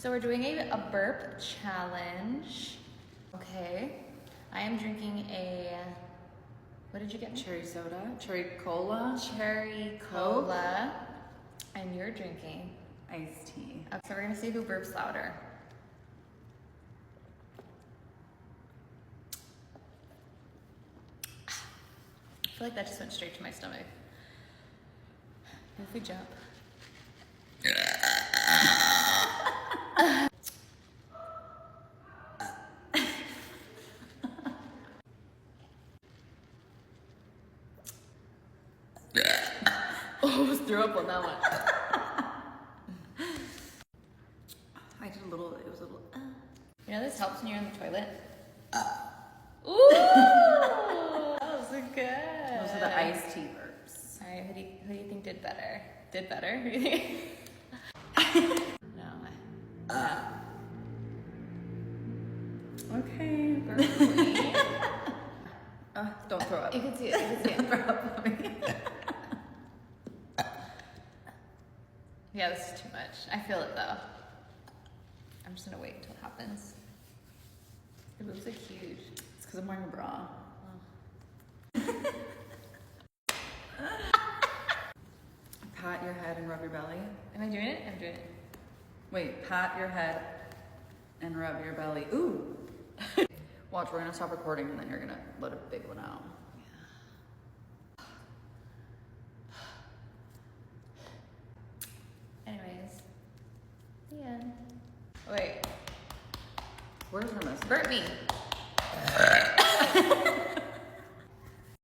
So we're doing a burp challenge. Okay. I am drinking a, what did you get me? Cherry soda, cherry cola, Cherry cola. And you're drinking iced tea. Okay, so we're gonna see who burps louder. I feel like that just went straight to my stomach. If we jump. Almost threw up on that one. I did a little, it was a little, You know this helps when you're in the toilet? Ooh! That was good. Those are the iced tea burps. Alright, who do you think did better? Did better? Who do you think? No. Okay. Burping. Don't throw up. You can see it. You can see it. Throw up on me. Yeah, this is too much. I feel it though. I'm just gonna wait until it happens. Your boobs look huge. It's because I'm wearing a bra. Pat your head and rub your belly. Am I doing it? I'm doing it. Wait, pat your head and rub your belly. Ooh. Watch, we're gonna stop recording and then you're gonna let a big one out. Anyways. The end. Wait. Where's her message? Burp me.